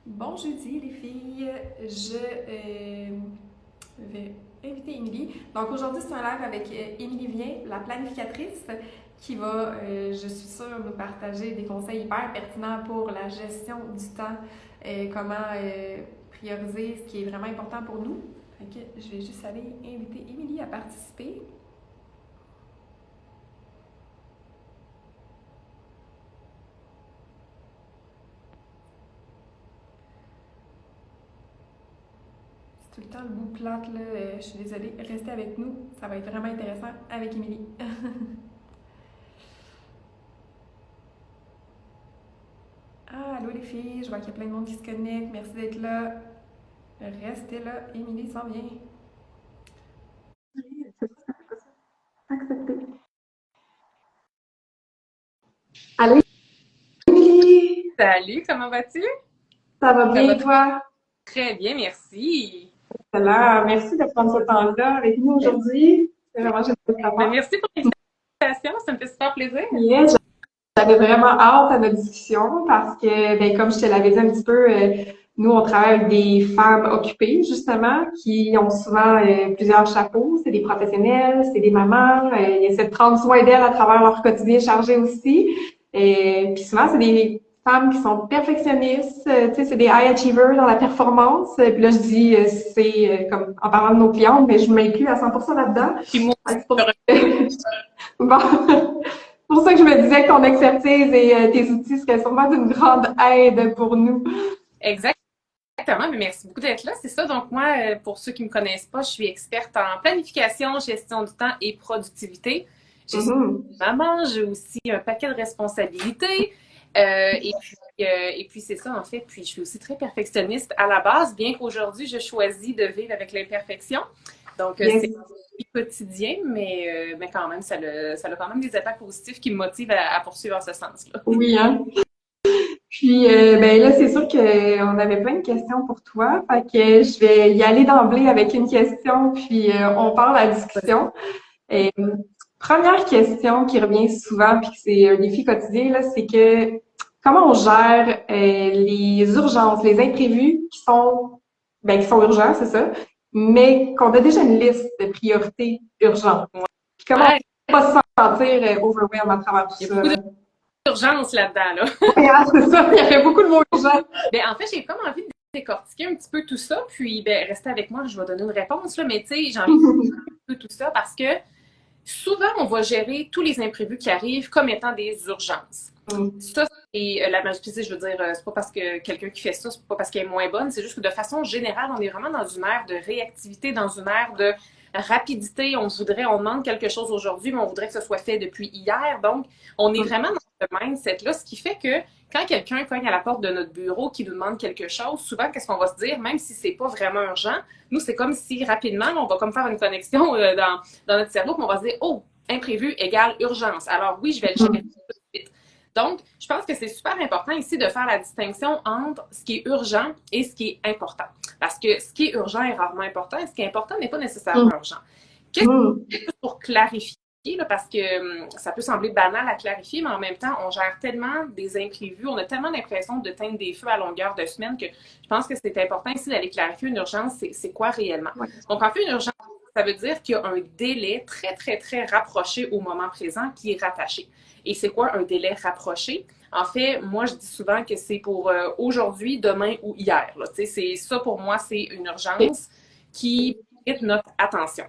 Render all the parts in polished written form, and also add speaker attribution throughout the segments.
Speaker 1: Bon jeudi les filles, je vais inviter Émilie. Donc aujourd'hui c'est un live avec Émilie Vien, la planificatrice, qui va, je suis sûre, nous partager des conseils hyper pertinents pour la gestion du temps, comment prioriser ce qui est vraiment important pour nous. Fait que je vais juste aller inviter Émilie à participer. C'est tout le temps le bout plate là, je suis désolée, restez avec nous, ça va être vraiment intéressant avec Émilie. Ah, allô les filles, je vois qu'il y a plein de monde qui se connecte. Merci d'être là. Restez là, Émilie s'en vient.
Speaker 2: Accepté. Allô, Émilie?
Speaker 3: Salut, comment vas-tu?
Speaker 2: Ça va
Speaker 3: Ça
Speaker 2: bien,
Speaker 3: va
Speaker 2: toi?
Speaker 3: très bien, merci.
Speaker 2: Alors, merci de prendre ce temps-là avec nous aujourd'hui. C'est vraiment génial de ta
Speaker 3: Ben,
Speaker 2: part.
Speaker 3: merci pour l'invitation, ça me fait super plaisir.
Speaker 2: Yes, j'avais vraiment hâte à notre discussion parce que, ben, comme je te l'avais dit un petit peu, nous, on travaille avec des femmes occupées, justement, qui ont souvent plusieurs chapeaux. C'est des professionnels, c'est des mamans. Ils essaient de prendre soin d'elles à travers leur quotidien chargé aussi. Et puis souvent, c'est des femmes qui sont perfectionnistes. Tu sais, c'est des high achievers dans la performance. Puis là, je dis, c'est comme en parlant de nos clientes, mais je m'inclus à 100% là-dedans.
Speaker 3: Puis moi
Speaker 2: Fait
Speaker 3: aussi,
Speaker 2: que c'est pour ça que, bon, c'est pour ça que je me disais que ton expertise et tes outils seraient sûrement d'une grande aide pour nous.
Speaker 3: exactement, mais merci beaucoup d'être là. C'est ça, donc moi, pour ceux qui ne me connaissent pas, je suis experte en planification, gestion du temps et productivité. J'ai
Speaker 2: Mhm.
Speaker 3: maman, j'ai aussi un paquet de responsabilités. Et puis c'est ça, en fait. Puis je suis aussi très perfectionniste à la base, bien qu'aujourd'hui, je choisis de vivre avec l'imperfection. Donc,
Speaker 2: Yes.
Speaker 3: c'est quotidien, mais quand même, ça a quand même des aspects positifs qui me motivent à poursuivre en ce sens-là.
Speaker 2: Oui, hein. Puis, ben là, c'est sûr qu'on avait plein de questions pour toi. Fait que je vais y aller d'emblée avec une question, puis on part la discussion. Et, première question qui revient souvent, puis que c'est un défi quotidien, là, c'est que comment on gère les urgences, les imprévus qui sont urgents, c'est ça, mais qu'on a déjà une liste de priorités urgentes. Puis comment
Speaker 3: Ouais,
Speaker 2: on va pas se sentir overwhelmed à travers tout
Speaker 3: il y a
Speaker 2: ça,
Speaker 3: beaucoup
Speaker 2: là.
Speaker 3: d'urgence là-dedans, là.
Speaker 2: Ouais, hein, c'est ça, il y avait beaucoup de mots urgents.
Speaker 3: Ben, en fait, j'ai comme envie de décortiquer un petit peu tout ça, puis ben, restez avec moi, je vais donner une réponse, là, mais tu sais, j'ai envie de décortiquer un peu tout ça parce que souvent, on va gérer tous les imprévus qui arrivent comme étant des urgences. Ça, c'est la majorité, je veux dire, c'est pas parce que quelqu'un qui fait ça, c'est pas parce qu'elle est moins bonne, c'est juste que de façon générale, on est vraiment dans une ère de réactivité, dans une ère de rapidité. On demande quelque chose aujourd'hui, mais on voudrait que ce soit fait depuis hier. Donc, on est vraiment dans ce mindset-là, ce qui fait que quand quelqu'un cogne à la porte de notre bureau qui nous demande quelque chose, souvent, qu'est-ce qu'on va se dire, même si c'est pas vraiment urgent, nous, c'est comme si rapidement, on va comme faire une connexion dans notre cerveau, puis on va se dire, oh, imprévu égale urgence. Alors oui, je vais le gérer tout de suite. Donc, je pense que c'est super important ici de faire la distinction entre ce qui est urgent et ce qui est important. Parce que ce qui est urgent est rarement important et ce qui est important n'est pas nécessairement urgent. Qu'est-ce que pour clarifier, là, parce que ça peut sembler banal à clarifier, mais en même temps, on gère tellement des imprévus, on a tellement l'impression de teindre des feux à longueur de semaine que je pense que c'est important ici d'aller clarifier une urgence, c'est quoi réellement. Donc, en fait, une urgence, ça veut dire qu'il y a un délai très, très, très rapproché au moment présent qui est rattaché. Et c'est quoi un délai rapproché? En fait, moi, je dis souvent que c'est pour aujourd'hui, demain ou hier. Là. C'est ça, pour moi, c'est une urgence qui mérite notre attention.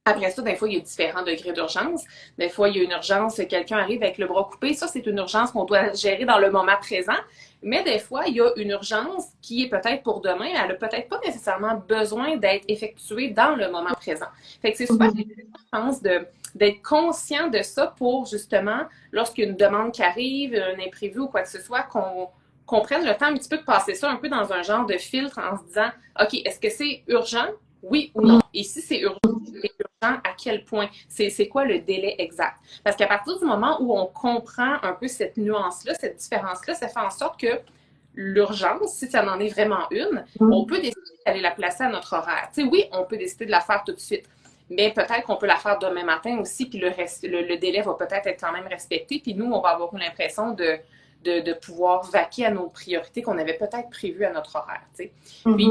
Speaker 3: Après ça, des fois, il y a différents degrés d'urgence. Des fois, il y a une urgence, quelqu'un arrive avec le bras coupé. Ça, c'est une urgence qu'on doit gérer dans le moment présent. Mais des fois, il y a une urgence qui est peut-être pour demain, mais elle n'a peut-être pas nécessairement besoin d'être effectuée dans le moment présent. Fait que c'est super important, je pense, d'être conscient de ça pour justement, lorsqu'il y a une demande qui arrive, un imprévu ou quoi que ce soit, qu'on prenne le temps un petit peu de passer ça un peu dans un genre de filtre en se disant, OK, est-ce que c'est urgent? Oui ou non? Et si c'est urgent, à quel point, c'est quoi le délai exact. Parce qu'à partir du moment où on comprend un peu cette nuance-là, cette différence-là, ça fait en sorte que l'urgence, si ça en est vraiment une, on peut décider d'aller la placer à notre horaire. Tu sais, oui, on peut décider de la faire tout de suite, mais peut-être qu'on peut la faire demain matin aussi, puis le délai va peut-être être quand même respecté, puis nous, on va avoir l'impression de pouvoir vaquer à nos priorités qu'on avait peut-être prévues à notre horaire, tu sais. Puis,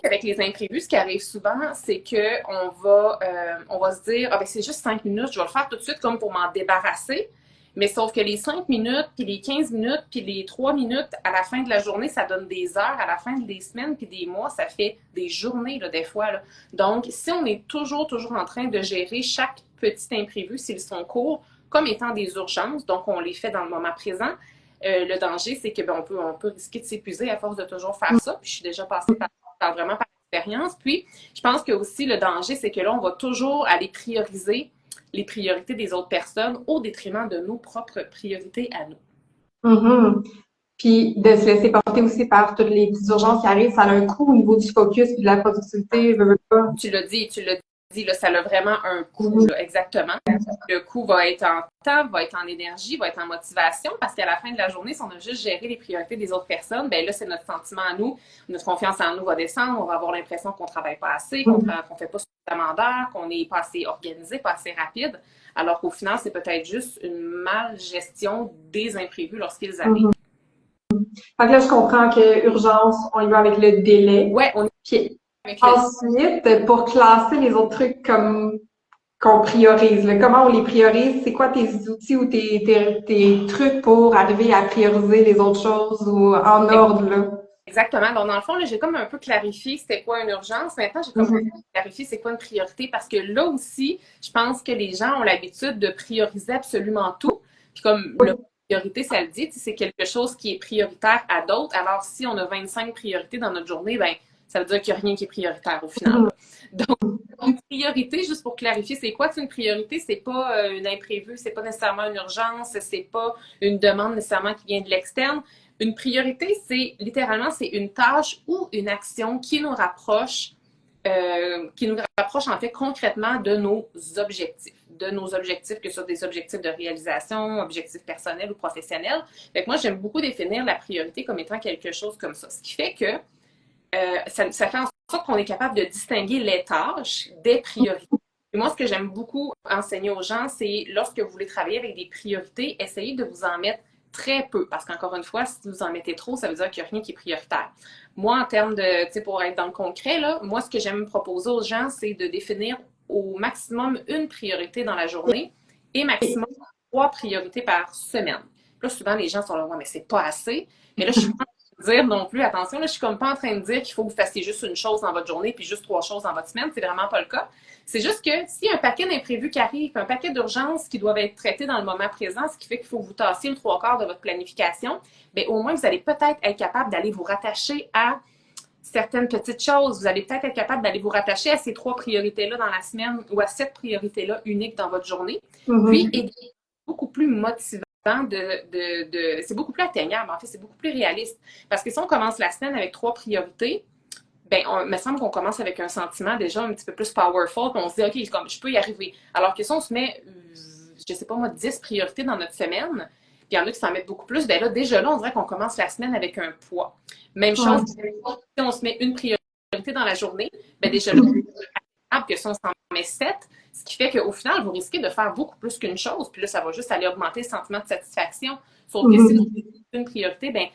Speaker 3: avec les imprévus, ce qui arrive souvent, c'est on va se dire, ah ben c'est juste 5 minutes, je vais le faire tout de suite comme pour m'en débarrasser. Mais sauf que les 5 minutes, puis les 15 minutes, puis les 3 minutes à la fin de la journée, ça donne des heures. À la fin des semaines, puis des mois, ça fait des journées, là, des fois, là. Donc, si on est toujours en train de gérer chaque petit imprévu, s'ils sont courts, comme étant des urgences, donc on les fait dans le moment présent, le danger, c'est que on peut risquer de s'épuiser à force de toujours faire ça. Puis je suis déjà passée vraiment par l'expérience. Puis, je pense que aussi le danger, c'est que là, on va toujours aller prioriser les priorités des autres personnes au détriment de nos propres priorités à nous.
Speaker 2: Puis de se laisser porter aussi par toutes les petites urgences qui arrivent, ça a un coût au niveau du focus et de la productivité, veux pas.
Speaker 3: Tu l'as dit, là, ça a vraiment un coût, là, exactement. Le coût va être en temps, va être en énergie, va être en motivation, parce qu'à la fin de la journée, si on a juste géré les priorités des autres personnes, ben là, c'est notre sentiment à nous, notre confiance en nous va descendre, on va avoir l'impression qu'on travaille pas assez, qu'on fait pas suffisamment d'heures, qu'on n'est pas assez organisé, pas assez rapide, alors qu'au final, c'est peut-être juste une mal gestion des imprévus lorsqu'ils arrivent.
Speaker 2: Fait que là, je comprends que urgence, on y va avec le délai.
Speaker 3: Ouais, on
Speaker 2: Puis ensuite, pour classer les autres trucs comme qu'on priorise, là, comment on les priorise? C'est quoi tes outils ou tes trucs pour arriver à prioriser les autres choses ou en ordre, là?
Speaker 3: Exactement. Donc, dans le fond, là, j'ai comme un peu clarifié c'était quoi une urgence. Maintenant, j'ai comme un peu clarifié c'est quoi une priorité parce que là aussi, je pense que les gens ont l'habitude de prioriser absolument tout. Puis comme la priorité, ça le dit, c'est quelque chose qui est prioritaire à d'autres. Alors, si on a 25 priorités dans notre journée, ben ça veut dire qu'il n'y a rien qui est prioritaire au final. Donc, une priorité, juste pour clarifier, c'est quoi une priorité? C'est pas une imprévue, c'est pas nécessairement une urgence, c'est pas une demande nécessairement qui vient de l'externe. Une priorité, c'est littéralement, c'est une tâche ou une action qui nous rapproche en fait concrètement de nos objectifs, que ce soit des objectifs de réalisation, objectifs personnels ou professionnels. Fait que moi, j'aime beaucoup définir la priorité comme étant quelque chose comme ça. Ce qui fait que ça fait en sorte qu'on est capable de distinguer les tâches des priorités. Et moi, ce que j'aime beaucoup enseigner aux gens, c'est lorsque vous voulez travailler avec des priorités, essayez de vous en mettre très peu. Parce qu'encore une fois, si vous en mettez trop, ça veut dire qu'il n'y a rien qui est prioritaire. Moi, en termes de, tu sais, pour être dans le concret, là, moi, ce que j'aime proposer aux gens, c'est de définir au maximum une priorité dans la journée et maximum 3 priorités par semaine. Puis là, souvent, les gens sont là, ouais, mais c'est pas assez. Mais là, je suis pas dire non plus, attention, là, je suis comme pas en train de dire qu'il faut que vous fassiez juste une chose dans votre journée puis juste 3 choses dans votre semaine. C'est vraiment pas le cas. C'est juste que s'il y a un paquet d'imprévus qui arrive, un paquet d'urgences qui doivent être traités dans le moment présent, ce qui fait qu'il faut que vous tassiez le 3/4 de votre planification, bien, au moins, vous allez peut-être être capable d'aller vous rattacher à certaines petites choses. Vous allez peut-être être capable d'aller vous rattacher à ces 3 priorités-là dans la semaine ou à cette priorité-là unique dans votre journée. Puis, et beaucoup plus motivant. C'est beaucoup plus atteignable, en fait, c'est beaucoup plus réaliste. Parce que si on commence la semaine avec 3 priorités, ben, il me semble qu'on commence avec un sentiment déjà un petit peu plus powerful, puis on se dit, OK, comme, je peux y arriver. Alors que si on se met, je sais pas moi, 10 priorités dans notre semaine, puis il y en a qui s'en mettent beaucoup plus, ben là, déjà là, on dirait qu'on commence la semaine avec un poids. Même chose, si on se met une priorité dans la journée, ben déjà là, que si on s'en met 7, ce qui fait qu'au final, vous risquez de faire beaucoup plus qu'une chose, puis là, ça va juste aller augmenter le sentiment de satisfaction. Sauf que si c'est une priorité, ben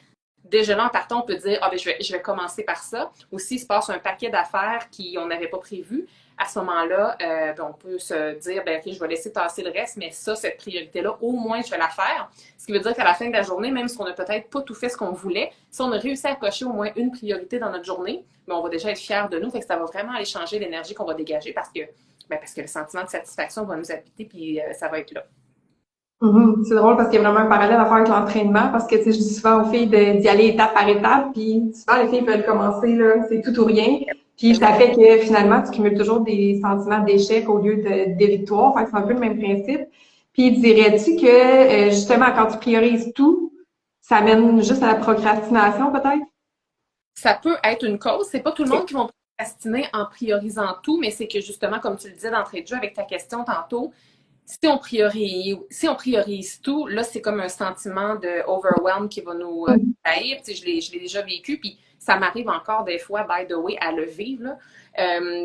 Speaker 3: déjà là, en partant, on peut dire, ah ben je vais commencer par ça. Ou s'il se passe un paquet d'affaires qu'on n'avait pas prévues, à ce moment-là, ben, on peut se dire, ben ok, je vais laisser passer le reste, mais ça, cette priorité-là, au moins, je vais la faire. Ce qui veut dire qu'à la fin de la journée, même si on n'a peut-être pas tout fait ce qu'on voulait, si on a réussi à cocher au moins une priorité dans notre journée, ben, on va déjà être fiers de nous. Fait que ça va vraiment aller changer l'énergie qu'on va dégager parce que le sentiment de satisfaction va nous habiter, puis ça va être là.
Speaker 2: C'est drôle parce qu'il y a vraiment un parallèle à faire avec l'entraînement parce que, tu sais, je dis souvent aux filles d'y aller étape par étape, puis souvent, les filles veulent commencer, là, c'est tout ou rien. Puis ça fait que, finalement, tu cumules toujours des sentiments d'échec au lieu des victoires. Fait que c'est un peu le même principe. Puis dirais-tu que, justement, quand tu priorises tout, ça mène juste à la procrastination, peut-être?
Speaker 3: Ça peut être une cause. C'est pas tout le monde qui va procrastiner en priorisant tout, mais c'est que, justement, comme tu le disais d'entrée de jeu avec ta question tantôt, si on priorise tout, là, c'est comme un sentiment de overwhelm qui va nous trahir. Tu sais, je l'ai déjà vécu, puis ça m'arrive encore des fois, by the way, à le vivre, là.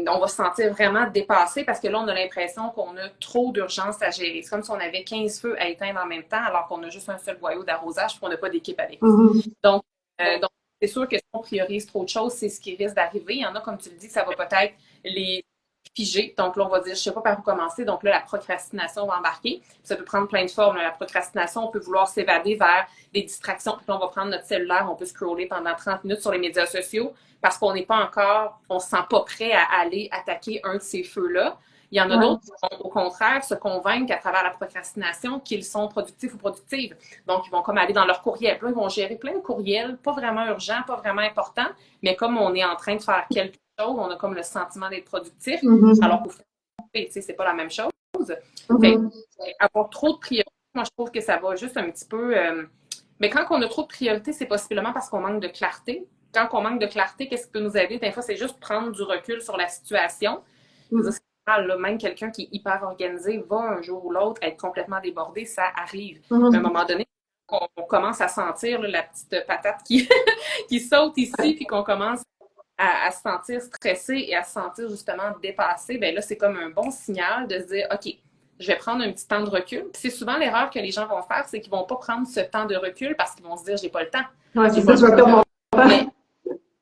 Speaker 3: On va se sentir vraiment dépassé parce que là, on a l'impression qu'on a trop d'urgence à gérer. C'est comme si on avait 15 feux à éteindre en même temps alors qu'on a juste un seul boyau d'arrosage et qu'on n'a pas d'équipe avec nous. Donc, c'est sûr que si on priorise trop de choses, c'est ce qui risque d'arriver. Il y en a, comme tu le dis, que ça va peut-être les figer. Donc là, on va dire, je ne sais pas par où commencer. Donc là, la procrastination va embarquer. Puis ça peut prendre plein de formes. La procrastination, on peut vouloir s'évader vers des distractions. Puis là, on va prendre notre cellulaire, on peut scroller pendant 30 minutes sur les médias sociaux parce qu'on n'est pas encore, on ne se sent pas prêt à aller attaquer un de ces feux-là. Il y en a d'autres qui vont, au contraire, se convaincre à travers la procrastination qu'ils sont productifs ou productives. Donc, ils vont comme aller dans leur courriel. Puis là, ils vont gérer plein de courriels, pas vraiment urgents, pas vraiment importants, mais comme on est en train de faire quelque chose, on a comme le sentiment d'être productif, alors qu'au fond, tu sais, c'est pas la même chose. Fait, avoir trop de priorités, moi, je trouve que ça va juste un petit peu... Mais quand on a trop de priorités, c'est possiblement parce qu'on manque de clarté. Quand on manque de clarté, qu'est-ce qui peut nous aider? Des fois, c'est juste prendre du recul sur la situation. Là, même quelqu'un qui est hyper organisé va un jour ou l'autre être complètement débordé, ça arrive. À un moment donné, on commence à sentir là, la petite patate qui, qui saute ici, puis qu'on commence à se sentir stressé et à se sentir justement dépassé, bien là, c'est comme un bon signal de se dire, OK, je vais prendre un petit temps de recul. Puis c'est souvent l'erreur que les gens vont faire, c'est qu'ils vont pas prendre ce temps de recul parce qu'ils vont se dire, j'ai pas le temps.
Speaker 2: Ouais, c'est ça, je vais perdre mon temps.
Speaker 3: Mais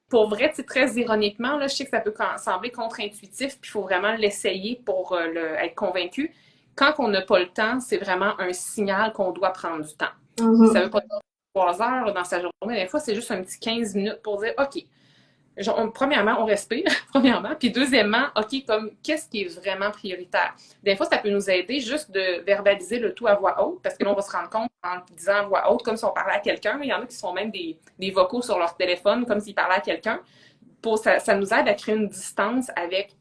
Speaker 3: pour vrai, très ironiquement, là, je sais que ça peut sembler contre-intuitif, puis il faut vraiment l'essayer pour être convaincu. Quand on n'a pas le temps, c'est vraiment un signal qu'on doit prendre du temps. Ça veut pas dire 3 heures là, dans sa journée. Des fois, c'est juste un petit 15 minutes pour dire, OK, premièrement, on respire, premièrement. Puis deuxièmement, OK, comme qu'est-ce qui est vraiment prioritaire? Des fois, ça peut nous aider juste de verbaliser le tout à voix haute, parce que là, on va se rendre compte en disant à voix haute, comme si on parlait à quelqu'un. Il y en a qui se font même des vocaux sur leur téléphone, comme s'ils parlaient à quelqu'un. Ça nous aide à créer une distance avec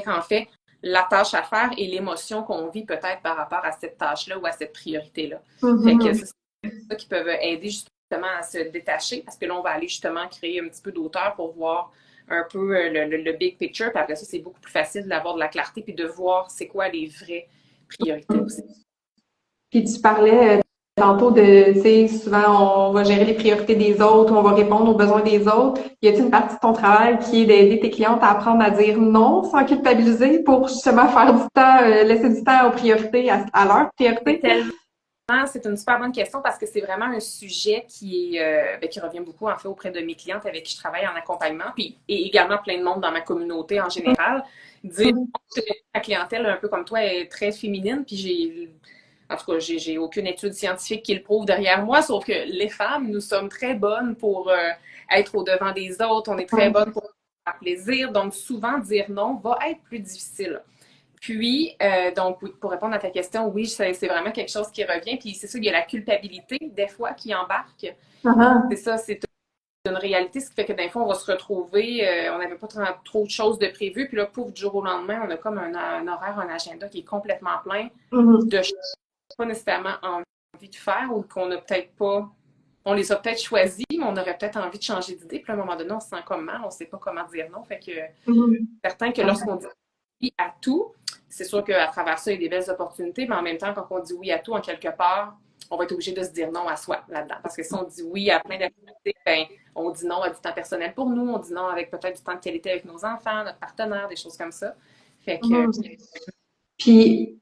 Speaker 3: en fait, la tâche à faire et l'émotion qu'on vit peut-être par rapport à cette tâche-là ou à cette priorité-là. Fait que c'est ça qui peut aider justement à se détacher parce que là, on va aller justement créer un petit peu d'auteur pour voir un peu le big picture. Puis après ça, c'est beaucoup plus facile d'avoir de la clarté puis de voir c'est quoi les vraies priorités aussi.
Speaker 2: Puis tu parlais tantôt de, tu sais, souvent on va gérer les priorités des autres, on va répondre aux besoins des autres. Y a-t-il une partie de ton travail qui est d'aider tes clientes à apprendre à dire non sans culpabiliser pour justement faire du temps, laisser du temps aux priorités, à leurs priorités?
Speaker 3: C'est une super bonne question parce que c'est vraiment un sujet qui revient beaucoup en fait auprès de mes clientes avec qui je travaille en accompagnement, puis et également plein de monde dans ma communauté en général. Dire que ma clientèle, un peu comme toi, est très féminine, puis en tout cas, j'ai aucune étude scientifique qui le prouve derrière moi, sauf que les femmes, nous sommes très bonnes pour être au devant des autres, on est très bonnes pour faire plaisir, donc souvent dire non va être plus difficile. Puis, donc, pour répondre à ta question, oui, c'est vraiment quelque chose qui revient. Puis, c'est sûr, il y a la culpabilité, des fois, qui embarque. C'est ça, c'est une réalité, ce qui fait que des fois, on va se retrouver, on n'avait pas trop de choses de prévues. Puis là, pouf, du jour au lendemain, on a comme un horaire, un agenda qui est complètement plein de choses qu'on n'a pas nécessairement envie de faire ou qu'on n'a peut-être pas... On les a peut-être choisis, mais on aurait peut-être envie de changer d'idée. Puis à un moment donné, on se sent comme mal, on ne sait pas comment dire non. Fait que certain que lorsqu'on dit oui à tout, c'est sûr qu'à travers ça, il y a des belles opportunités, mais en même temps, quand on dit oui à tout, en quelque part, on va être obligé de se dire non à soi là-dedans. Parce que si on dit oui à plein d'activités, ben, on dit non à du temps personnel pour nous, on dit non avec peut-être du temps de qualité avec nos enfants, notre partenaire, des choses comme ça. Fait que...
Speaker 2: Puis,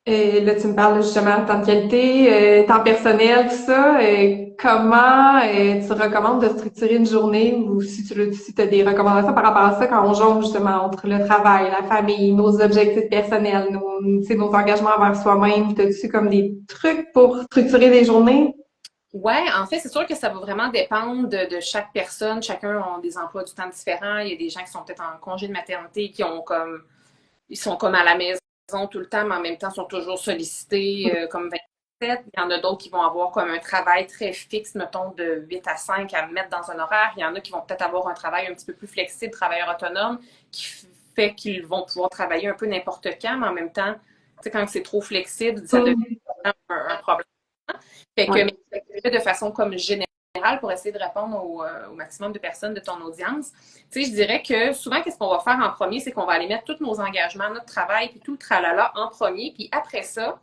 Speaker 2: là, tu me parles justement de temps de qualité, temps personnel, tout ça. Comment tu recommandes de structurer une journée ou si tu as des recommandations par rapport à ça quand on jongle justement entre le travail, la famille, nos objectifs personnels, nos engagements envers soi-même. T'as-tu comme des trucs pour structurer des journées?
Speaker 3: Ouais, en fait, c'est sûr que ça va vraiment dépendre de chaque personne. Chacun a des emplois du temps différents. Il y a des gens qui sont peut-être en congé de maternité, ils sont comme à la maison tout le temps, mais en même temps sont toujours sollicités comme 27. Il y en a d'autres qui vont avoir comme un travail très fixe, mettons, de 8 à 5 à mettre dans un horaire. Il y en a qui vont peut-être avoir un travail un petit peu plus flexible, travailleur autonome, qui fait qu'ils vont pouvoir travailler un peu n'importe quand, mais en même temps, tu sais, quand c'est trop flexible, ça devient un problème. Fait que, mais de façon comme générale, général pour essayer de répondre au maximum de personnes de ton audience. Tu sais, je dirais que souvent, qu'est-ce qu'on va faire en premier, c'est qu'on va aller mettre tous nos engagements, notre travail, puis tout le tralala en premier, puis après ça,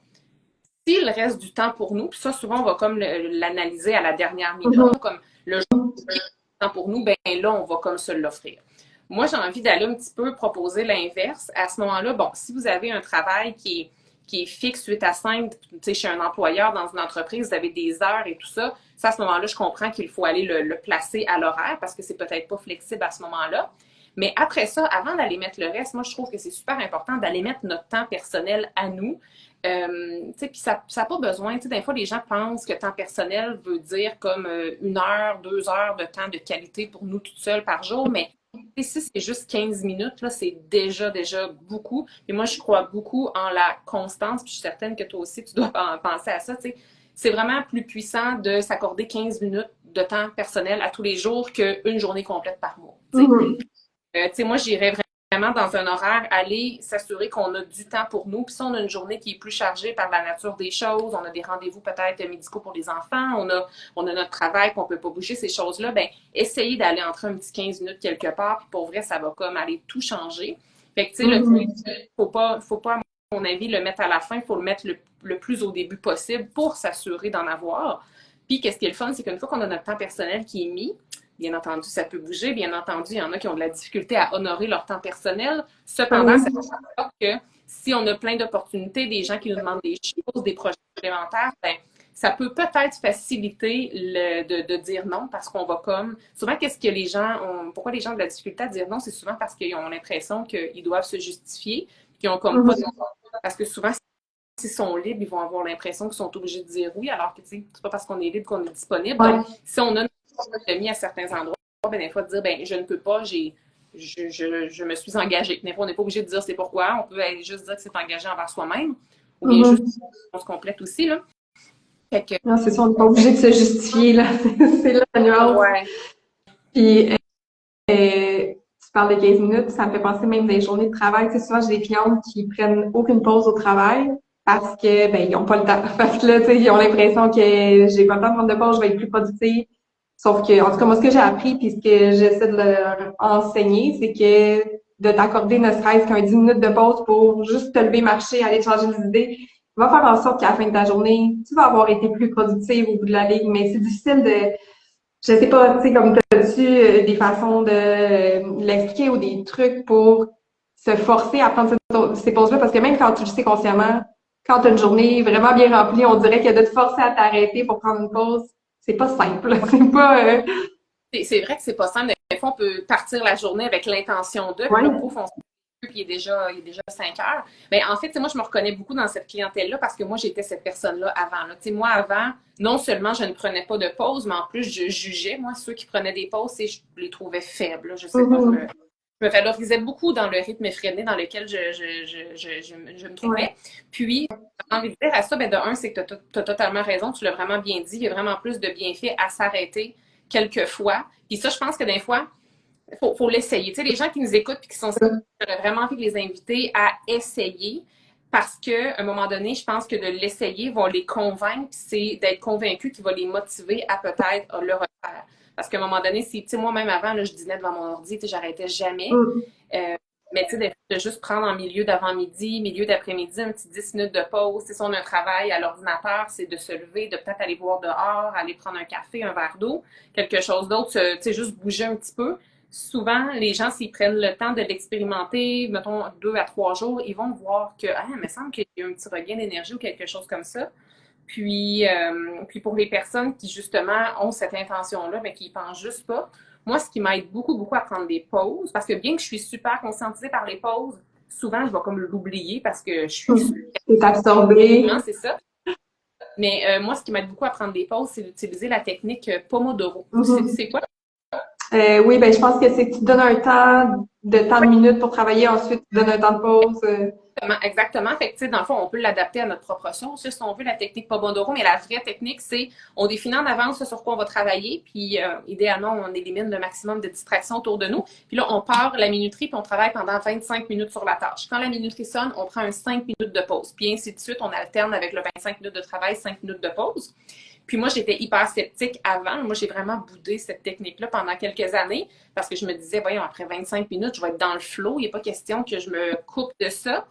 Speaker 3: s'il reste du temps pour nous, puis ça, souvent, on va comme l'analyser à la dernière minute, comme le jour qui reste du temps pour nous, ben là, on va comme se l'offrir. Moi, j'ai envie d'aller un petit peu proposer l'inverse. À ce moment-là, bon, si vous avez un travail qui est fixe 8 à 5, tu sais, chez un employeur, dans une entreprise, vous avez des heures et tout ça, à ce moment-là, je comprends qu'il faut aller le placer à l'horaire parce que c'est peut-être pas flexible à ce moment-là. Mais après ça, avant d'aller mettre le reste, moi, je trouve que c'est super important d'aller mettre notre temps personnel à nous. Puis ça n'a pas besoin. Des fois, les gens pensent que temps personnel veut dire comme 1 heure, 2 heures de temps de qualité pour nous toutes seules par jour, mais si c'est juste 15 minutes, là, c'est déjà beaucoup. Et moi, je crois beaucoup en la constance, puis je suis certaine que toi aussi, tu dois penser à ça. C'est vraiment plus puissant de s'accorder 15 minutes de temps personnel à tous les jours qu'une journée complète par mois. Moi, j'irais vraiment dans un horaire, aller s'assurer qu'on a du temps pour nous. Puis si on a une journée qui est plus chargée par la nature des choses, on a des rendez-vous peut-être médicaux pour les enfants, on a notre travail qu'on peut pas bouger, ces choses-là, ben essayez d'aller entrer un petit 15 minutes quelque part, puis pour vrai, ça va comme aller tout changer. Fait que, tu sais, faut pas, à mon avis, le mettre à la fin, il faut le mettre le plus au début possible pour s'assurer d'en avoir. Puis, qu'est-ce qui est le fun, c'est qu'une fois qu'on a notre temps personnel qui est mis, bien entendu, ça peut bouger. Bien entendu, il y en a qui ont de la difficulté à honorer leur temps personnel. Cependant, ça fait en sorte que si on a plein d'opportunités, des gens qui nous demandent des choses, des projets supplémentaires, ben, ça peut peut-être faciliter de dire non parce qu'on va comme... Souvent, qu'est-ce que les gens ont... Pourquoi les gens ont de la difficulté à dire non? C'est souvent parce qu'ils ont l'impression qu'ils doivent se justifier, qu'ils ont comme pas de... Parce que souvent, s'ils sont libres, ils vont avoir l'impression qu'ils sont obligés de dire oui, alors que, tu sais, c'est pas parce qu'on est libre qu'on est disponible. Donc, si on a mis à certains endroits, ben, des fois, de dire, ben, je ne peux pas, je me suis engagée. Des fois, on n'est pas obligé de dire c'est pourquoi. On peut juste dire que c'est engagé envers soi-même. Ou bien juste, on se complète aussi, là. Fait que...
Speaker 2: Non, c'est ça, on n'est pas obligé de se justifier, là. C'est là la nuance.
Speaker 3: Ouais.
Speaker 2: Puis, tu parles de 15 minutes, ça me fait penser même des journées de travail. Tu sais, souvent, j'ai des clientes qui prennent aucune pause au travail parce que, ben, ils n'ont pas le temps. Parce que là, tu sais, ils ont l'impression que j'ai pas le temps de prendre de pause, je vais être plus productive. Sauf que, en tout cas, moi, ce que j'ai appris puis ce que j'essaie de leur enseigner, c'est que de t'accorder ne serait-ce qu'un 10 minutes de pause pour juste te lever, marcher, aller te changer les idées, va faire en sorte qu'à la fin de ta journée, tu vas avoir été plus productive au bout de la ligne. Mais c'est difficile je sais pas, tu sais, comme t'as-tu des façons de l'expliquer ou des trucs pour se forcer à prendre ces pauses-là? Parce que même quand tu le sais consciemment, quand tu as une journée vraiment bien remplie, on dirait que de te forcer à t'arrêter pour prendre une pause, c'est pas simple. C'est pas...
Speaker 3: C'est vrai que c'est pas simple. Des fois, on peut partir la journée avec l'intention de, puis là, pouf, on se puis il est déjà 5 heures. Mais en fait, moi, je me reconnais beaucoup dans cette clientèle-là parce que moi, j'étais cette personne-là avant. Là. Moi, avant, non seulement je ne prenais pas de pause, mais en plus, je jugeais, moi, ceux qui prenaient des pauses, et je les trouvais faibles. Là. Je sais pas, je me valorisais beaucoup dans le rythme effréné dans lequel je me trouvais. Puis, j'ai envie de dire à ça, ben, de un, c'est que tu as totalement raison, tu l'as vraiment bien dit, il y a vraiment plus de bienfaits à s'arrêter quelquefois. Puis ça, je pense que des fois, faut l'essayer. Tu sais, les gens qui nous écoutent et qui sont j'aurais vraiment envie de les inviter à essayer parce qu'à un moment donné, je pense que de l'essayer va les convaincre, c'est d'être convaincu qui va les motiver à peut-être le refaire. Parce qu'à un moment donné, tu sais, moi-même avant, là, je dînais devant mon ordi, tu sais, j'arrêtais jamais. Mais tu sais, de juste prendre en milieu d'avant-midi, milieu d'après-midi, un petit 10 minutes de pause. Si on a un travail à l'ordinateur, c'est de se lever, de peut-être aller voir dehors, aller prendre un café, un verre d'eau, quelque chose d'autre, tu sais, juste bouger un petit peu. Souvent, les gens, s'ils prennent le temps de l'expérimenter, mettons 2 à 3 jours, ils vont voir que, il me semble qu'il y a un petit regain d'énergie ou quelque chose comme ça. Puis pour les personnes qui, justement, ont cette intention-là, mais qui n'y pensent juste pas, moi, ce qui m'aide beaucoup, beaucoup à prendre des pauses, parce que bien que je suis super conscientisée par les pauses, souvent, je vais comme l'oublier parce que je suis...
Speaker 2: C'est absorbé.
Speaker 3: C'est ça. Mais moi, ce qui m'aide beaucoup à prendre des pauses, c'est d'utiliser la technique Pomodoro. C'est quoi?
Speaker 2: Oui, ben je pense que c'est que tu donnes un temps de minutes pour travailler, ensuite tu donnes un temps de pause.
Speaker 3: Exactement. Fait que, tu sais, dans le fond, on peut l'adapter à notre propre sauce, si on veut, la technique Pomodoro, mais la vraie technique, c'est on définit en avance sur quoi on va travailler, puis idéalement, on élimine le maximum de distractions autour de nous. Puis là, on part la minuterie, puis on travaille pendant 25 minutes sur la tâche. Quand la minuterie sonne, on prend un 5 minutes de pause, puis ainsi de suite, on alterne avec le 25 minutes de travail, 5 minutes de pause. Puis moi, j'étais hyper sceptique avant. Moi, j'ai vraiment boudé cette technique-là pendant quelques années parce que je me disais, voyons, après 25 minutes, je vais être dans le flow. Il n'est pas question que je me coupe de ça.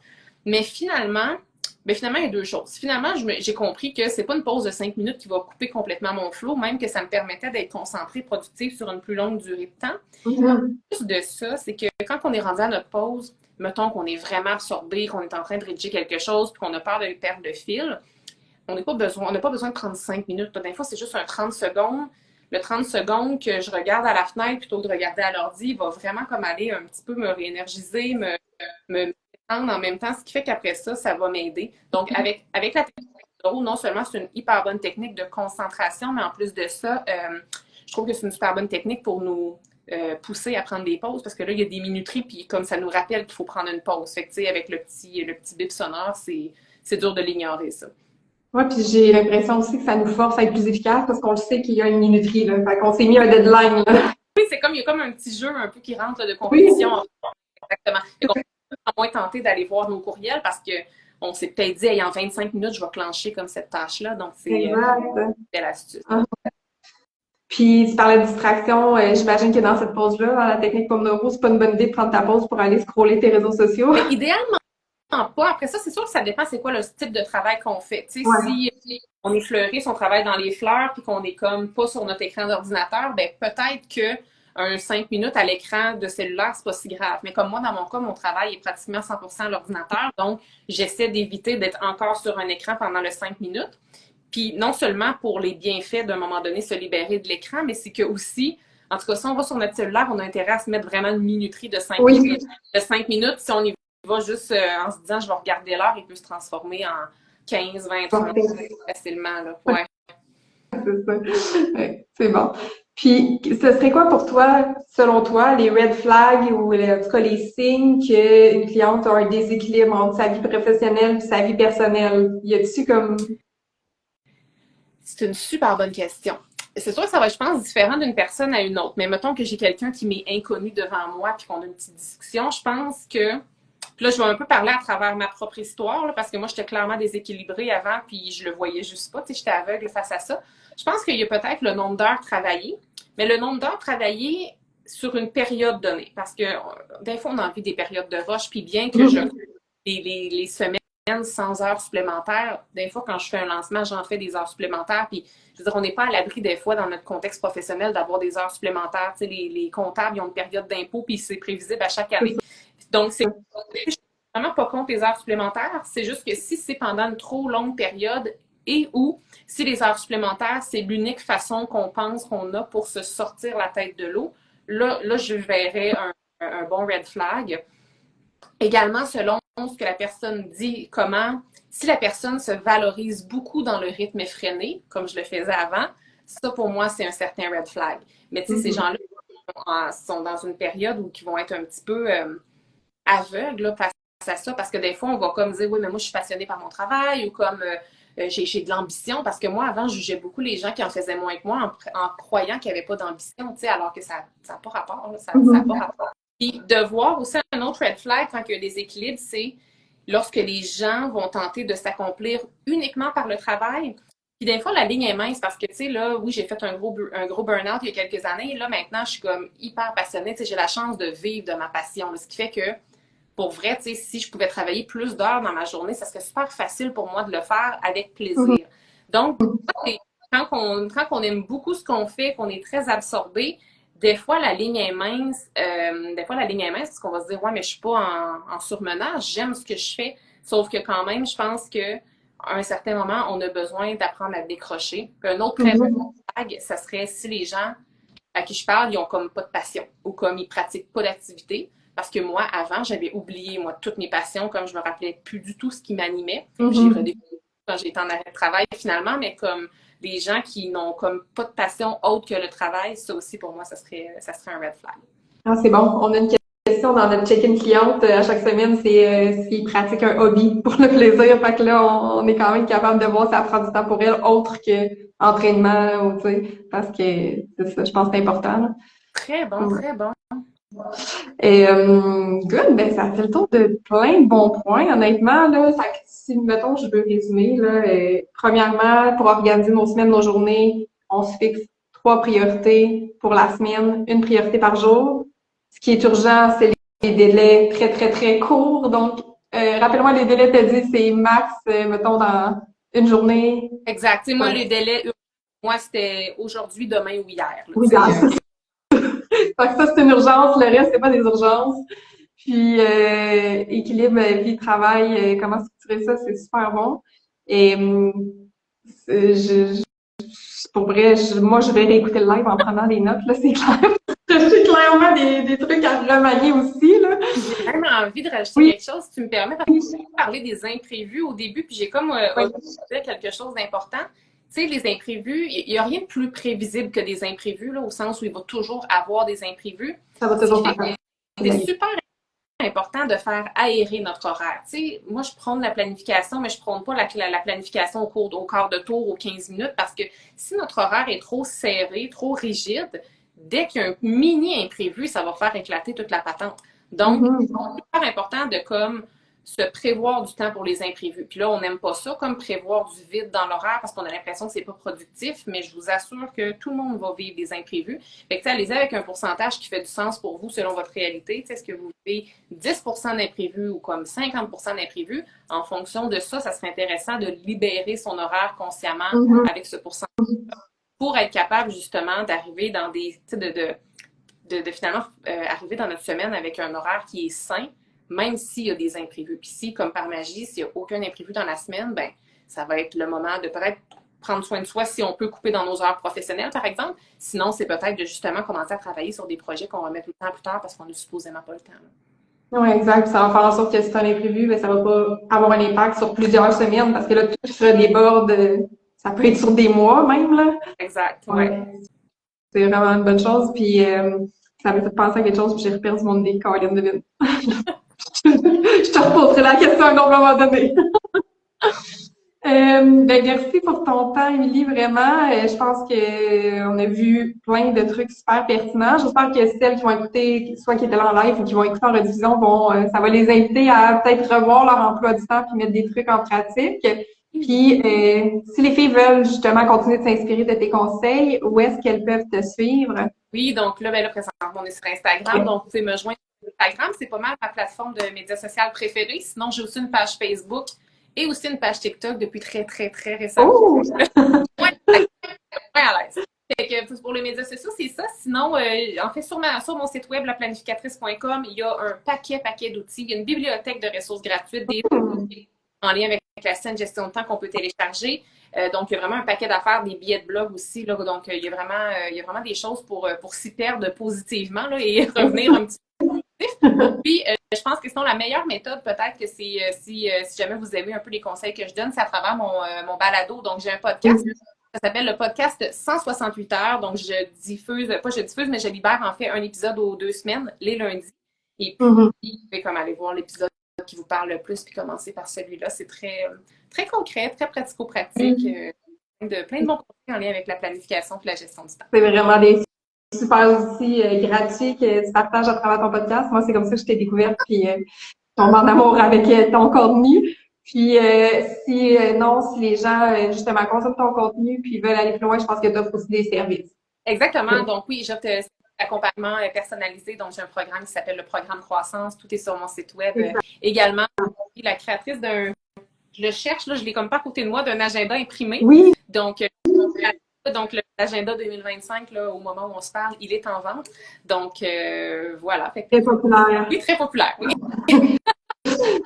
Speaker 3: Mais finalement, il y a deux choses. Finalement, j'ai compris que c'est pas une pause de 5 minutes qui va couper complètement mon flow, même que ça me permettait d'être concentrée, productive sur une plus longue durée de temps. En plus de ça, c'est que quand on est rendu à notre pause, mettons qu'on est vraiment absorbé, qu'on est en train de rédiger quelque chose, puis qu'on a peur de perdre le fil, on n'a pas besoin de 35 minutes. Des fois, c'est juste un 30 secondes. Le 30 secondes que je regarde à la fenêtre plutôt que de regarder à l'ordi, il va vraiment comme aller un petit peu me réénergiser, me détendre en même temps, ce qui fait qu'après ça, ça va m'aider. Donc, avec la technique de Pomodoro, non seulement c'est une hyper bonne technique de concentration, mais en plus de ça, je trouve que c'est une super bonne technique pour nous pousser à prendre des pauses, parce que là, il y a des minuteries, puis comme ça nous rappelle qu'il faut prendre une pause. Fait que, tu sais, avec le petit bip sonore, c'est dur de l'ignorer, ça.
Speaker 2: Ouais, puis j'ai l'impression aussi que ça nous force à être plus efficace parce qu'on le sait qu'il y a une minuterie, là. Fait qu'on s'est mis un deadline, là.
Speaker 3: Oui, il y a comme un petit jeu un peu qui rentre là, de
Speaker 2: Oui,
Speaker 3: compétition. Exactement. Fait qu'on peut moins tenter d'aller voir nos courriels parce que on s'est peut-être dit, hey, en 25 minutes, je vais clencher comme cette tâche-là. Donc, c'est l'astuce.
Speaker 2: Puis, tu parlais de distraction. J'imagine que dans cette pause-là, dans la technique Pomodoro, c'est pas une bonne idée de prendre ta pause pour aller scroller tes réseaux sociaux.
Speaker 3: Mais idéalement, pas. Après ça, c'est sûr que ça dépend c'est quoi le type de travail qu'on fait. Tu sais,
Speaker 2: Ouais.
Speaker 3: si on est fleuriste, on travaille dans les fleurs, puis qu'on est comme pas sur notre écran d'ordinateur, ben peut-être que un 5 minutes à l'écran de cellulaire, c'est pas si grave. Mais comme moi, dans mon cas, mon travail est pratiquement 100% à l'ordinateur, donc j'essaie d'éviter d'être encore sur un écran pendant le 5 minutes. Puis non seulement pour les bienfaits d'un moment donné se libérer de l'écran, mais c'est que aussi, en tout cas, si on va sur notre cellulaire, on a intérêt à se mettre vraiment une minuterie de 5
Speaker 2: Oui.
Speaker 3: minutes. De 5 minutes, si on y va juste en se disant je vais regarder l'heure, il peut se transformer en 15, 20, 30 minutes facilement. Là. Ouais.
Speaker 2: C'est ça. Ouais, c'est bon. Puis, ce serait quoi pour toi, selon toi, les red flags ou en tout cas les signes qu'une cliente a un déséquilibre entre sa vie professionnelle et sa vie personnelle? Y a-t-il comme...
Speaker 3: C'est une super bonne question. C'est sûr que ça va, je pense, différent d'une personne à une autre. Mais mettons que j'ai quelqu'un qui m'est inconnu devant moi puis qu'on a une petite discussion, je pense que puis là, je vais un peu parler à travers ma propre histoire, là, parce que moi, j'étais clairement déséquilibrée avant, puis je le voyais juste pas. Tu sais, j'étais aveugle face à ça. Je pense qu'il y a peut-être le nombre d'heures travaillées, mais le nombre d'heures travaillées sur une période donnée. Parce que des fois, on a envie des périodes de rush, puis bien que les semaines sans heures supplémentaires, des fois, quand je fais un lancement, j'en fais des heures supplémentaires, puis je veux dire, on n'est pas à l'abri des fois dans notre contexte professionnel d'avoir des heures supplémentaires. Tu sais, les comptables, ils ont une période d'impôt, puis c'est prévisible à chaque année. Donc, je suis vraiment pas contre les heures supplémentaires. C'est juste que si c'est pendant une trop longue période et ou si les heures supplémentaires, c'est l'unique façon qu'on pense qu'on a pour se sortir la tête de l'eau, là je verrais un bon red flag. Également, selon ce que la personne dit, si la personne se valorise beaucoup dans le rythme effréné, comme je le faisais avant, ça, pour moi, c'est un certain red flag. Mais tu sais, ces gens-là sont dans une période où ils vont être un petit peu aveugles là, face à ça, parce que des fois, on va comme dire, oui, mais moi, je suis passionnée par mon travail, ou comme j'ai de l'ambition, parce que moi, avant, je jugeais beaucoup les gens qui en faisaient moins que moi en croyant qu'il n'y avait pas d'ambition, tu sais, alors que ça n'a pas rapport, là, ça n'a pas rapport. Puis de voir aussi un autre red flag quand il y a des équilibres, c'est lorsque les gens vont tenter de s'accomplir uniquement par le travail. Puis des fois, la ligne est mince parce que, tu sais, là, oui, j'ai fait un gros burn-out il y a quelques années. Et là, maintenant, je suis comme hyper passionnée. Tu sais, j'ai la chance de vivre de ma passion. Là, ce qui fait que, pour vrai, tu sais, si je pouvais travailler plus d'heures dans ma journée, ça serait super facile pour moi de le faire avec plaisir. Donc, quand on aime beaucoup ce qu'on fait, qu'on est très absorbé, des fois, la ligne est mince. Parce qu'on va se dire, ouais, mais je suis pas en surmenage, j'aime ce que je fais. Sauf que quand même, je pense que à un certain moment, on a besoin d'apprendre à décrocher. Puis un autre très bon flag, ça serait si les gens à qui je parle, ils ont comme pas de passion ou comme ils pratiquent pas d'activité. Parce que moi, avant, j'avais oublié, moi, toutes mes passions, comme je me rappelais plus du tout ce qui m'animait. J'ai redécouvert quand j'étais en arrêt de travail finalement, mais comme les gens qui n'ont comme pas de passion autre que le travail, ça aussi pour moi, ça serait un red flag.
Speaker 2: Ah, c'est bon. On a une question dans notre check-in cliente à chaque semaine, c'est s'ils pratiquent un hobby pour le plaisir. Fait que là, on est quand même capable de voir si ça prend du temps pour elle autre que entraînement ou tu sais, parce que c'est ça, je pense que c'est important. Là.
Speaker 3: Très bon, très bon.
Speaker 2: Et good, ben ça fait le tour de plein de bons points. Honnêtement, là, si mettons je veux résumer, là, premièrement, pour organiser nos semaines, nos journées, on se fixe 3 priorités pour la semaine, une priorité par jour. Ce qui est urgent, c'est les délais très, très, très courts. Donc, rappelle-moi les délais, t'as dit, c'est max, mettons, dans une journée.
Speaker 3: Exact. Tu sais, moi, les délais, moi, c'était aujourd'hui, demain ou hier. Là,
Speaker 2: Oui, fait que ça, c'est une urgence. Le reste, c'est pas des urgences. Puis, équilibre vie-travail, comment structurer ça, c'est super bon. Et pour vrai, moi, je vais réécouter le live en prenant des notes, là, c'est clair. Je suis clairement des trucs à remanier aussi, là.
Speaker 3: J'ai vraiment envie de rajouter quelque chose, si tu me permets, parce que j'ai parlé des imprévus au début, puis j'ai comme dit quelque chose d'important. Tu sais, les imprévus, il n'y a rien de plus prévisible que des imprévus, là, au sens où il va toujours avoir des imprévus.
Speaker 2: Ça va toujours faire.
Speaker 3: C'est super important de faire aérer notre horaire. Tu sais, moi, je prône la planification, mais je prône pas la planification au quart de tour, aux 15 minutes, parce que si notre horaire est trop serré, trop rigide, dès qu'il y a un mini imprévu, ça va faire éclater toute la patente. Donc, c'est super important de comme se prévoir du temps pour les imprévus. Puis là, on n'aime pas ça, comme prévoir du vide dans l'horaire parce qu'on a l'impression que c'est pas productif, mais je vous assure que tout le monde va vivre des imprévus. Fait que, allez-y avec un pourcentage qui fait du sens pour vous selon votre réalité. Est-ce que vous vivez 10% d'imprévus ou comme 50% d'imprévus? En fonction de ça, ça serait intéressant de libérer son horaire consciemment avec ce pourcentage pour être capable justement d'arriver dans des, de finalement arriver dans notre semaine avec un horaire qui est sain, même s'il y a des imprévus. Puis si, comme par magie, s'il n'y a aucun imprévu dans la semaine, ben ça va être le moment de peut-être prendre soin de soi si on peut couper dans nos heures professionnelles, par exemple. Sinon, c'est peut-être de justement commencer à travailler sur des projets qu'on va mettre le temps plus tard parce qu'on n'a supposément pas le temps.
Speaker 2: Oui, exact. Ça va faire en sorte que si c'est un imprévu, ben, ça va pas avoir un impact sur plusieurs semaines parce que là, tout se déborde. Ça peut être sur des mois même, là.
Speaker 3: Exact, ouais.
Speaker 2: C'est vraiment une bonne chose. Puis, ça m'a fait penser à quelque chose, puis j'ai reperdu mon idée, Caroline devine. Je te reposerai la question à un autre moment donné. Ben, merci pour ton temps, Émilie, vraiment. Je pense que on a vu plein de trucs super pertinents. J'espère que celles qui vont écouter, soit qui étaient là en live ou qui vont écouter en rediffusion, ça va les inviter à peut-être revoir leur emploi du temps puis mettre des trucs en pratique. Puis, si les filles veulent justement continuer de s'inspirer de tes conseils, où est-ce qu'elles peuvent te suivre?
Speaker 3: Oui, donc là, présentement, on est sur Instagram, donc vous pouvez me joindre sur Instagram. C'est pas mal ma plateforme de médias sociaux préférée. Sinon, j'ai aussi une page Facebook et aussi une page TikTok depuis très, très, très récemment.
Speaker 2: Oh!
Speaker 3: Ouais, à l'aise. Fait que pour les médias sociaux, c'est ça. Sinon, en fait, sur mon site web, laplanificatrice.com, il y a un paquet d'outils. Il y a une bibliothèque de ressources gratuites, des outils en lien avec la saine gestion de temps qu'on peut télécharger. Donc, il y a vraiment un paquet d'affaires, des billets de blog aussi. Là, donc, il y a vraiment des choses pour s'y perdre positivement là, et revenir un petit peu positif. Puis, je pense que sinon, la meilleure méthode, peut-être que c'est si jamais vous aimez un peu les conseils que je donne, c'est à travers mon balado. Donc, j'ai un podcast. Ça s'appelle le podcast 168 heures. Donc, mais je libère en fait un épisode aux 2 semaines, les lundis. Et puis, vous pouvez comme aller voir l'épisode qui vous parle le plus, puis commencer par celui-là. C'est très, très concret, très pratico-pratique. Plein de bons conseils en lien avec la planification et la gestion du temps.
Speaker 2: C'est vraiment des super outils gratuits que tu partages à travers ton podcast. Moi, c'est comme ça que je t'ai découverte, puis je tombe en amour avec ton contenu. Puis si les gens justement consomment ton contenu puis veulent aller plus loin, je pense que tu offres aussi des services.
Speaker 3: Exactement. Donc oui, j'offre accompagnement personnalisé. Donc j'ai un programme qui s'appelle le programme Croissance. Tout est sur mon site web. Également, je suis la créatrice je le cherche, là, je l'ai comme pas à côté de moi, d'un agenda imprimé.
Speaker 2: Oui.
Speaker 3: Donc l'agenda 2025, là, au moment où on se parle, il est en vente. Donc voilà.
Speaker 2: Très populaire.
Speaker 3: Oui, très populaire. Oui.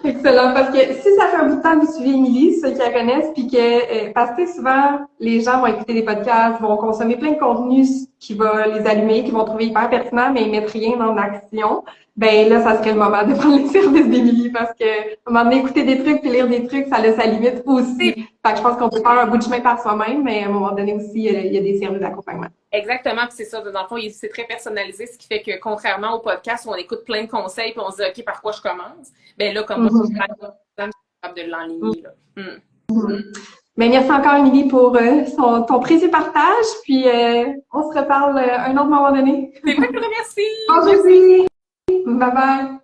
Speaker 2: Excellent, parce que si ça fait un bout de temps que vous suivez Émilie, ceux qui la connaissent, puis que, parce que souvent, les gens vont écouter des podcasts, vont consommer plein de contenus qui va les allumer, qui vont trouver hyper pertinents, mais ils mettent rien en action, ben là, ça serait le moment de prendre les services d'Émilie, parce que, à un moment donné, écouter des trucs puis lire des trucs, ça a sa limite aussi. Fait que je pense qu'on peut faire un bout de chemin par soi-même, mais à un moment donné aussi, il y a des services d'accompagnement.
Speaker 3: Exactement, puis c'est ça. Dans le fond, c'est très personnalisé, ce qui fait que contrairement au podcast où on écoute plein de conseils puis on se dit OK, par quoi je commence, ben là, comme moi, je suis capable de l'enligner.
Speaker 2: Ben, merci encore, Émilie, pour ton précieux partage, puis on se reparle un autre moment donné.
Speaker 3: C'est vrai que merci!
Speaker 2: Bonjour! Bye bye!